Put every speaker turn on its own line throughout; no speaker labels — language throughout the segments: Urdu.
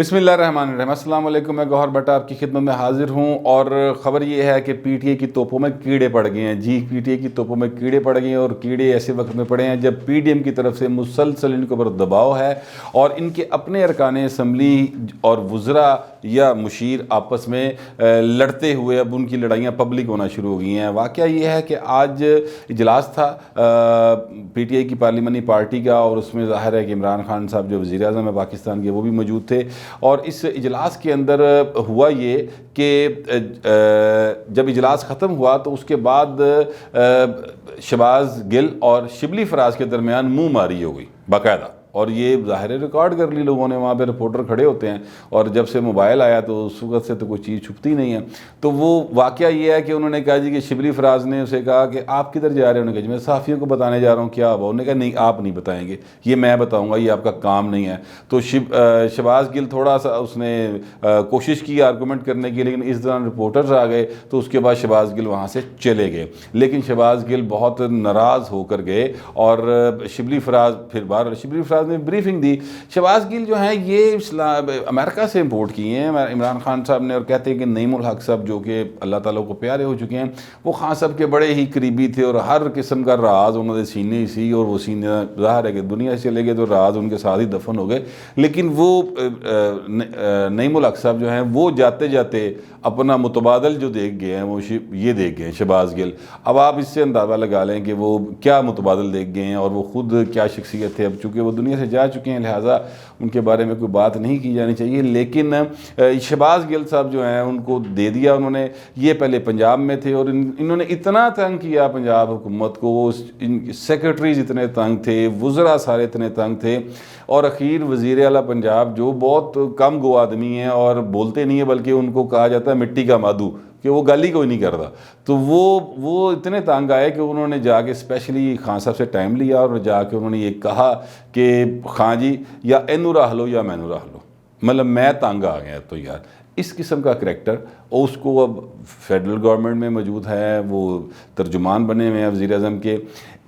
بسم اللہ الرحمن الرحیم۔ السلام علیکم، میں گوہر بٹا آپ کی خدمت میں حاضر ہوں، اور خبر یہ ہے کہ پی ٹی اے کی توپوں میں کیڑے پڑ گئے ہیں۔ جی، پی ٹی اے کی توپوں میں کیڑے پڑ گئے ہیں، اور کیڑے ایسے وقت میں پڑے ہیں جب پی ڈی ایم کی طرف سے مسلسل ان کے اوپر دباؤ ہے، اور ان کے اپنے ارکان اسمبلی اور وزراء یا مشیر آپس میں لڑتے ہوئے اب ان کی لڑائیاں پبلک ہونا شروع ہو گئی ہیں۔ واقعہ یہ ہے کہ آج اجلاس تھا پی ٹی اے کی پارلیمانی پارٹی کا، اور اس میں ظاہر ہے کہ عمران خان صاحب جو وزیر اعظم ہے پاکستان کے، وہ بھی موجود تھے۔ اور اس اجلاس کے اندر ہوا یہ کہ جب اجلاس ختم ہوا تو اس کے بعد شہباز گل اور شبلی فراز کے درمیان منہ ماری ہو گئی باقاعدہ، اور یہ ظاہر ریکارڈ کر لی لوگوں نے، وہاں پہ رپورٹر کھڑے ہوتے ہیں، اور جب سے موبائل آیا تو اس وقت سے تو کوئی چیز چھپتی نہیں ہے۔ تو وہ واقعہ یہ ہے کہ انہوں نے کہا جی کہ شبلی فراز نے اسے کہا کہ آپ کدھر جا رہے ہیں؟ انہوں نے کہا جی میں صحافیوں کو بتانے جا رہا ہوں کیا ہوا۔ انہوں نے کہا نہیں، آپ نہیں بتائیں گے، یہ میں بتاؤں گا، یہ آپ کا کام نہیں ہے۔ تو شہباز گل تھوڑا سا اس نے کوشش کی آرگومنٹ کرنے کی، لیکن اس دوران رپورٹرز آ گئے، تو اس کے بعد شہباز گل وہاں سے چلے گئے۔ لیکن شہباز گل بہت ناراض ہو کر گئے، اور شبلی فراز پھر باہر، شبلی فراز نے بریفنگ دی۔ شہباز گل جو ہیں یہ امریکہ سے امپورٹ کیے ہیں عمران خان صاحب نے، اور کہتے ہیں کہ نعیم الحق صاحب جو کہ اللہ تعالیٰ کو پیارے ہو چکے ہیں، وہ خان صاحب کے بڑے ہی قریبی تھے، اور ہر قسم کا راز انہوں نے سینے ہی سی، اور وہ سینے ظاہر ہے کہ دنیا سے چلے گئے تو راز ان کے ساتھ ہی دفن ہو گئے۔ لیکن وہ نعیم الحق صاحب جو ہیں وہ جاتے جاتے اپنا متبادل جو دیکھ گئے ہیں وہ یہ دیکھ گئے ہیں شہباز گل۔ اب آپ اس سے اندازہ لگا لیں کہ وہ کیا متبادل دیکھ گئے ہیں، اور وہ خود کیا شخصیت تھے۔ اب چونکہ وہ دنیا سے جا چکے ہیں لہٰذا ان کے بارے میں کوئی بات نہیں کی جانی چاہیے، لیکن شہباز گل صاحب جو ہیں ان کو دے دیا انہوں نے۔ یہ پہلے پنجاب میں تھے، اور انہوں نے اتنا تنگ کیا پنجاب حکومت کو، سیکرٹریز اتنے تنگ تھے، وزراء سارے اتنے تنگ تھے، اور اخیر وزیر اعلیٰ پنجاب جو بہت کم گو آدمی ہیں اور بولتے نہیں ہیں، بلکہ ان کو کہا جاتا ہے مٹی کا مادو، کہ وہ گل ہی کوئی نہیں کرتا، تو وہ اتنے تنگ آئے کہ انہوں نے جا کے اسپیشلی خان صاحب سے ٹائم لیا، اور جا کے انہوں نے یہ کہا کہ خان جی یا اینو رہ لو یا مینو رہ لو، مطلب میں تنگ آ گیا۔ تو یار اس قسم کا کریکٹر، اور اس کو اب فیڈرل گورنمنٹ میں موجود ہے، وہ ترجمان بنے ہوئے ہیں وزیر اعظم کے۔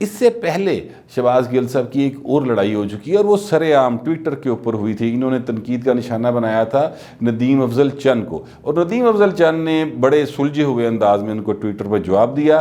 اس سے پہلے شہباز گل صاحب کی ایک اور لڑائی ہو چکی ہے، اور وہ سر عام ٹویٹر کے اوپر ہوئی تھی۔ انہوں نے تنقید کا نشانہ بنایا تھا ندیم افضل چند کو، اور ندیم افضل چند نے بڑے سلجھے ہوئے انداز میں ان کو ٹویٹر پر جواب دیا۔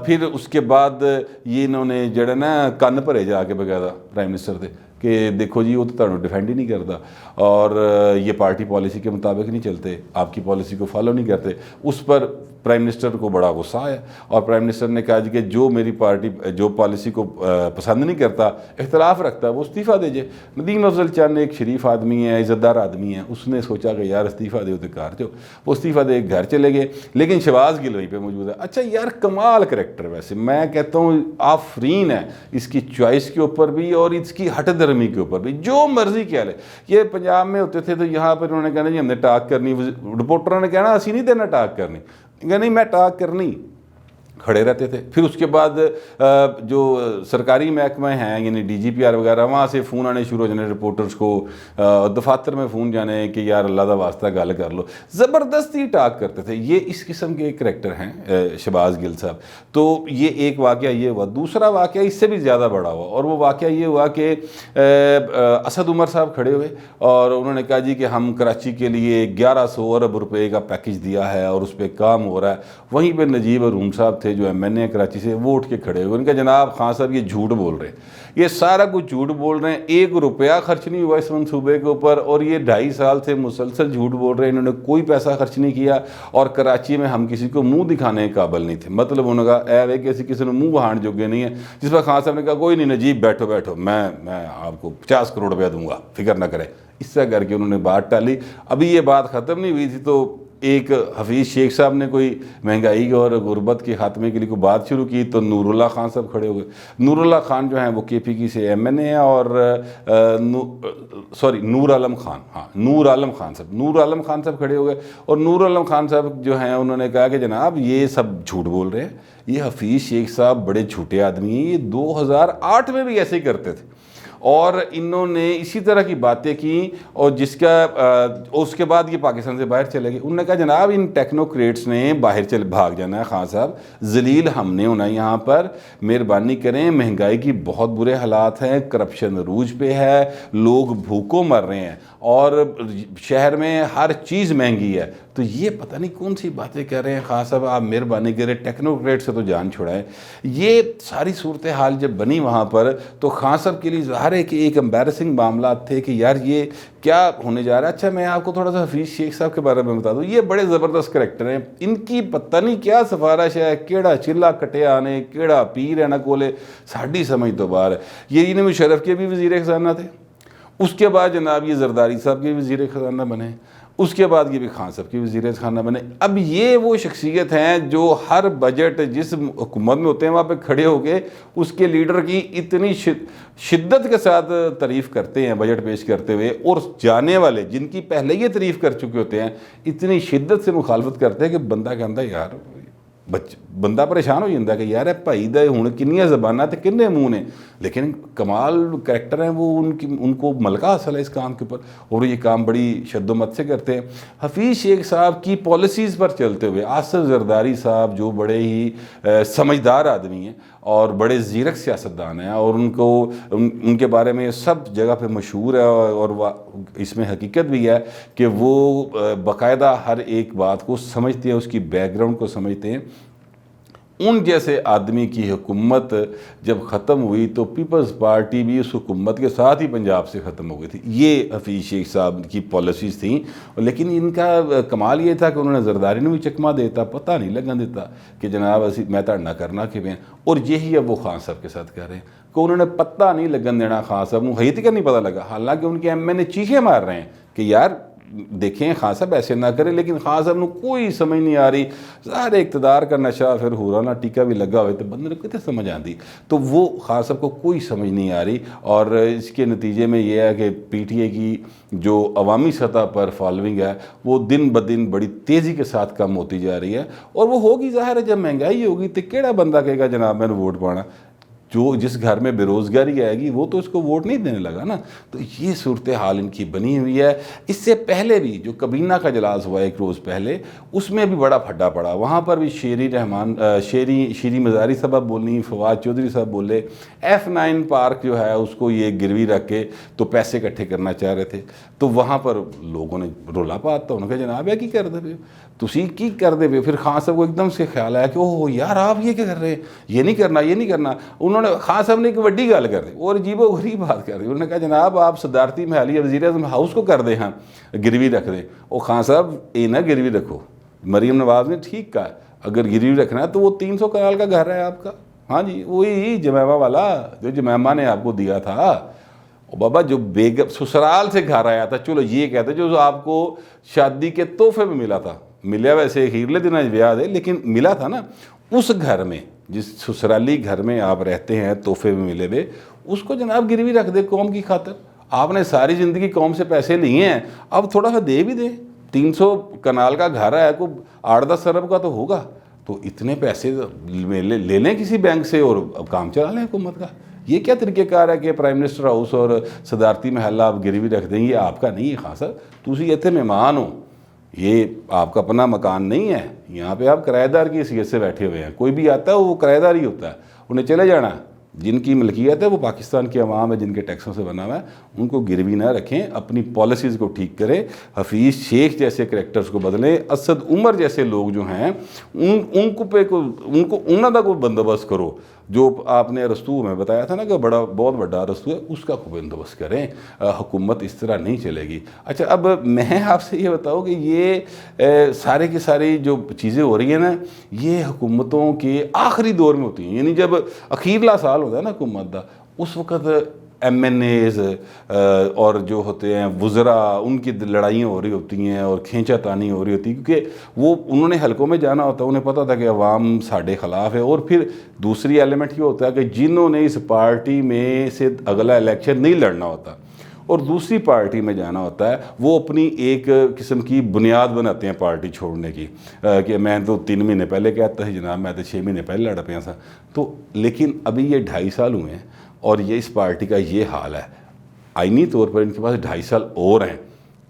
پھر اس کے بعد یہ انہوں نے جڑا نا کن بھرے جا کے بغیرہ پرائم منسٹر تھے کہ دیکھو جی وہ تو تمہیں ڈیفینڈ ہی نہیں کرتا، اور یہ پارٹی پالیسی کے مطابق نہیں چلتے، آپ کی پالیسی کو فالو نہیں کرتے۔ اس پر پرائم منسٹر کو بڑا غصہ آیا، اور پرائم منسٹر نے کہا جی کہ جو میری پارٹی جو پالیسی کو پسند نہیں کرتا، اختلاف رکھتا ہے، وہ استعفیٰ دے جائے۔ ندیم افضل چند ایک شریف آدمی ہے، عزت دار آدمی ہے، اس نے سوچا کہ یار استعفیٰ دے تو کار جو، وہ استعفیٰ دے گھر چلے گئے۔ لیکن شہباز گل وہیں پہ موجود ہے۔ اچھا یار کمال کریکٹر، ویسے میں کہتا ہوں آفرین ہے اس کی چوائس کے اوپر بھی، اور اس کی ہٹ درمی کے اوپر بھی، جو مرضی کیا لے۔ یہ پنجاب میں ہوتے تھے تو یہاں پر انہوں نے کہنا جی ہم نے ٹاک کرنی، رپورٹروں نے کہنا اسی نہیں دینا ٹاک کرنی، نہیں میں ٹاک کرنی، کھڑے رہتے تھے۔ پھر اس کے بعد جو سرکاری محکمہ ہیں یعنی ڈی جی پی آر وغیرہ، وہاں سے فون آنے شروع ہو جانے رپورٹرز کو، دفاتر میں فون جانے کہ یار اللہ دا واسطہ گل کر لو، زبردستی ٹاک کرتے تھے۔ یہ اس قسم کے کریکٹر ہیں شہباز گل صاحب۔ تو یہ ایک واقعہ یہ ہوا۔ دوسرا واقعہ اس سے بھی زیادہ بڑا ہوا، اور وہ واقعہ یہ ہوا کہ اسد عمر صاحب کھڑے ہوئے، اور انہوں نے کہا جی کہ ہم کراچی کے لیے 1100 ارب روپے کا پیکج دیا ہے، اور اس پہ کام ہو رہا ہے۔ وہیں پہ نجیب روم صاحب تھے جو ایم این اے کراچی سے، وہ اٹھ کے کھڑے ہوئے، ان کا جناب خان صاحب یہ جھوٹ بول رہے ہیں، یہ سارا کچھ جھوٹ بول رہے ہیں، 1 روپیہ خرچ نہیں ہوا اس منصوبے کے اوپر، اور یہ 2.5 سال سے مسلسل جھوٹ بول رہے ہیں، انہوں نے کوئی پیسہ خرچ نہیں کیا، اور کراچی میں ہم کسی کو منہ دکھانے کے قابل نہیں تھے۔ مطلب انہوں نے کہا اے کہ کسی نے منہ بہان جوگے نہیں ہے، جس پر خان صاحب نے کہا کوئی نہیں نجیب بیٹھو بیٹھو، میں آپ کو 50 کروڑ روپیہ دوں گا، فکر نہ کریں۔ اس سے کر کے انہوں نے بات ٹالی۔ ابھی یہ بات ختم نہیں ہوئی تھی تو ایک حفیظ شیخ صاحب نے کوئی مہنگائی اور غربت کے خاتمے کے لیے کوئی بات شروع کی، تو نور اللہ خان صاحب کھڑے ہو گئے۔ نور اللہ خان جو ہیں وہ کے پی کی سے ایم این اے ہیں، اور نور عالم خان صاحب کھڑے ہو گئے، اور نور عالم خان صاحب جو ہیں انہوں نے کہا کہ جناب یہ سب جھوٹ بول رہے ہیں، یہ حفیظ شیخ صاحب بڑے جھوٹے آدمی ہیں، یہ 2008 میں بھی ایسے ہی کرتے تھے، اور انہوں نے اسی طرح کی باتیں کی، اور جس کا اس کے بعد یہ پاکستان سے باہر چلے گئے۔ انہوں نے کہا جناب ان ٹیکنوکریٹس نے باہر بھاگ جانا ہے، خان صاحب ذلیل ہم نے ہونا یہاں پر، مہربانی کریں، مہنگائی کی بہت برے حالات ہیں، کرپشن عروج پہ ہے، لوگ بھوکوں مر رہے ہیں اور شہر میں ہر چیز مہنگی ہے۔ تو یہ پتہ نہیں کون سی باتیں کہہ رہے ہیں خان صاحب، آپ مہربانی کریں ٹیکنوکریٹ سے تو جان چھڑائیں۔ یہ ساری صورتحال جب بنی وہاں پر تو خان صاحب کے لیے ظاہر ہے کہ ایک امبیرسنگ معاملات تھے کہ یار یہ کیا ہونے جا رہا ہے۔ اچھا میں آپ کو تھوڑا سا حفیظ شیخ صاحب کے بارے میں بتا دوں، یہ بڑے زبردست کریکٹر ہیں، ان کی پتہ نہیں کیا سفارش ہے، کیڑا چلا کٹے آنے، کیڑا پیر ہے نہ کولے، ساڑھی سمجھ تو باہر ہے۔ یہ انہیں مشرف کے بھی وزیر خزانہ تھے، اس کے بعد جناب یہ زرداری صاحب کے وزیر خزانہ بنے، اس کے بعد یہ بھی خان صاحب کی وزیر خزانہ بنے۔ اب یہ وہ شخصیت ہیں جو ہر بجٹ جس حکومت میں ہوتے ہیں وہاں پہ کھڑے ہو کے اس کے لیڈر کی اتنی شدت کے ساتھ تعریف کرتے ہیں بجٹ پیش کرتے ہوئے، اور جانے والے جن کی پہلے یہ تعریف کر چکے ہوتے ہیں اتنی شدت سے مخالفت کرتے ہیں کہ بندہ کہتا ہے یار بندہ پریشان ہو جاتا ہے کہ یار بھائی دے ہوں کنیاں زبانیں تے کنے منہ نے، لیکن کمال کریکٹر ہیں وہ، ان کو ملکہ حاصل ہے اس کام کے اوپر، اور یہ کام بڑی شد و مت سے کرتے ہیں۔ حفیظ شیخ صاحب کی پالیسیز پر چلتے ہوئے آصف زرداری صاحب جو بڑے ہی سمجھدار آدمی ہیں اور بڑے زیرک سیاستدان ہیں، اور ان کے بارے میں سب جگہ پہ مشہور ہے، اور اس میں حقیقت بھی ہے کہ وہ باقاعدہ ہر ایک بات کو سمجھتے ہیں، اس کی بیک گراؤنڈ کو سمجھتے ہیں۔ ان جیسے آدمی کی حکومت جب ختم ہوئی تو پیپلز پارٹی بھی اس حکومت کے ساتھ ہی پنجاب سے ختم ہو گئی تھی۔ یہ حفیظ شیخ صاحب کی پالیسیز تھیں، لیکن ان کا کمال یہ تھا کہ انہوں نے زرداری نے بھی چکما دیتا، پتہ نہیں لگن دیتا کہ جناب میں نہ کرنا کہ میں، اور یہی اب وہ خان صاحب کے ساتھ کہہ رہے ہیں کہ انہوں نے پتہ نہیں لگن دینا خان صاحب کو، حیثیت کا نہیں پتہ لگا، حالانکہ ان کے ایم این اے چیخیں مار رہے ہیں کہ یار دیکھیں خان صاحب ایسے نہ کریں، لیکن خان صاحب نے کوئی سمجھ نہیں آ رہی۔ ظاہر اقتدار کا نشہ پھر ہورانا ٹیکا بھی لگا ہوئے تو بندے کو کتنے سمجھ آتی، تو وہ خان صاحب کو کوئی سمجھ نہیں آ رہی، اور اس کے نتیجے میں یہ ہے کہ پی ٹی اے کی جو عوامی سطح پر فالوئنگ ہے وہ دن بدن بڑی تیزی کے ساتھ کم ہوتی جا رہی ہے، اور وہ ہوگی ظاہر ہے جب مہنگائی ہوگی تو کیڑا بندہ کہے گا جناب میں نے ووٹ پانا، جو جس گھر میں بے روزگاری آئے گی وہ تو اس کو ووٹ نہیں دینے لگا نا۔ تو یہ صورتحال ان کی بنی ہوئی ہے۔ اس سے پہلے بھی جو کابینہ کا اجلاس ہوا ایک روز پہلے، اس میں بھی بڑا پھڈا پڑا، وہاں پر بھی شیری مزاری صاحب بولنی، فواد چودھری صاحب بولے، F9 پارک جو ہے اس کو یہ گروی رکھ کے تو پیسے اکٹھے کرنا چاہ رہے تھے، تو وہاں پر لوگوں نے رولا پاتا، انہوں نے کہا جناب یہ کی کر دے تسی کی کر دے پے۔ پھر خان صاحب کو ایک دم سے خیال آیا کہ اوہ یار آپ یہ کیا کر رہے ہیں، یہ نہیں کرنا یہ نہیں کرنا۔ انہوں نے خان صاحب نے ایک وڈی گل کر دی اور عجیب و غریب بات کر دی، انہوں نے کہا جناب آپ صدارتی محلی وزیر اعظم ہاؤس کو کر دیں، ہاں گروی رکھ دیں۔ او خان صاحب یہ نہ گروی رکھو، مریم نواز نے ٹھیک کہا اگر گروی رکھنا ہے تو وہ 300 کنال کا گھر ہے آپ کا، ہاں جی وہی جمیمہ والا جو جمیمہ نے آپ کو دیا تھا، بابا جو بیگم سسرال سے گھر آیا تھا، چلو یہ کہتے جو آپ کو شادی کے تحفے میں ملا تھا، ملیا ویسے خیرلے دن بیاہ دے لیکن ملا تھا نا، اس گھر میں جس سسرالی گھر میں آپ رہتے ہیں تحفے میں ملے ہوئے، اس کو جناب گروی رکھ دے قوم کی خاطر۔ آپ نے ساری زندگی قوم سے پیسے لیے ہیں، اب تھوڑا سا دے بھی دے، 300 کنال کا گھر ہے، کوئی 8-10 ارب کا تو ہوگا، تو اتنے پیسے لے لیں کسی بینک سے اور کام چلا لیں حکومت کا۔ یہ کیا طریقہ کار ہے کہ پرائم منسٹر ہاؤس اور صدارتی محلہ آپ گروی رکھ دیں، یہ آپ کا نہیں ہے خان صاحب، تسی اتنے مہمان ہو، یہ آپ کا اپنا مکان نہیں ہے، یہاں پہ آپ کرایہ دار کی حیثیت سے بیٹھے ہوئے ہیں، کوئی بھی آتا ہے وہ کرایہ دار ہی ہوتا ہے، انہیں چلے جانا ہے۔ جن کی ملکیت ہے وہ پاکستان کی عوام ہے، جن کے ٹیکسوں سے بنا ہوا ہے، ان کو گروی نہ رکھیں، اپنی پالیسیز کو ٹھیک کریں، حفیظ شیخ جیسے کریکٹرز کو بدلیں، اسد عمر جیسے لوگ جو ہیں انہوں کا کوئی بندوبست کرو، جو آپ نے رستو میں بتایا تھا نا کہ بہت بڑا رستو ہے، اس کا کوئی بندوبست کریں، حکومت اس طرح نہیں چلے گی۔ اچھا اب میں آپ سے یہ بتاؤں کہ یہ سارے کی ساری جو چیزیں ہو رہی ہیں نا، یہ حکومتوں کے آخری دور میں ہوتی ہیں، یعنی جب اخیرلا سال ہوتا ہے نا حکومت کا، اس وقت ایم این ایز اور جو ہوتے ہیں وزراء ان کی لڑائیاں ہو رہی ہوتی ہیں اور کھینچا تانی ہو رہی ہوتی ہے، کیونکہ وہ انہوں نے حلقوں میں جانا ہوتا ہے، انہیں پتہ تھا کہ عوام ساڑھے خلاف ہے، اور پھر دوسری ایلیمنٹ یہ ہوتا ہے کہ جنہوں نے اس پارٹی میں سے اگلا الیکشن نہیں لڑنا ہوتا اور دوسری پارٹی میں جانا ہوتا ہے، وہ اپنی ایک قسم کی بنیاد بناتے ہیں پارٹی چھوڑنے کی، کہ میں تو 3 مہینے پہلے کہتا تھا جناب میں تو 6 مہینے پہلے لڑ پیا تھا، تو لیکن ابھی یہ 2.5 سال ہوئے ہیں، اور یہ اس پارٹی کا یہ حال ہے. آئینی طور پر ان کے پاس 2.5 سال اور ہیں،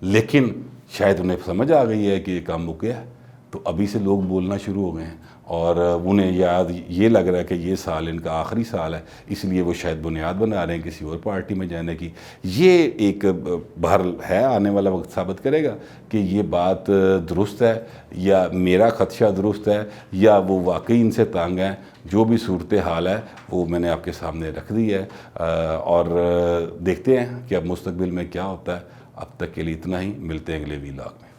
لیکن شاید انہیں سمجھ آ گئی ہے کہ یہ کام رک گیا ہے، تو ابھی سے لوگ بولنا شروع ہو گئے ہیں، اور انہیں یاد یہ لگ رہا ہے کہ یہ سال ان کا آخری سال ہے، اس لیے وہ شاید بنیاد بنا رہے ہیں کسی اور پارٹی میں جانے کی. یہ ایک بہرحال ہے، آنے والا وقت ثابت کرے گا کہ یہ بات درست ہے یا میرا خدشہ درست ہے یا وہ واقعی ان سے تنگ ہیں. جو بھی صورتحال ہے وہ میں نے آپ کے سامنے رکھ دی ہے، اور دیکھتے ہیں کہ اب مستقبل میں کیا ہوتا ہے. اب تک کے لیے اتنا ہی، ملتے ہیں اگلے ویلاگ میں.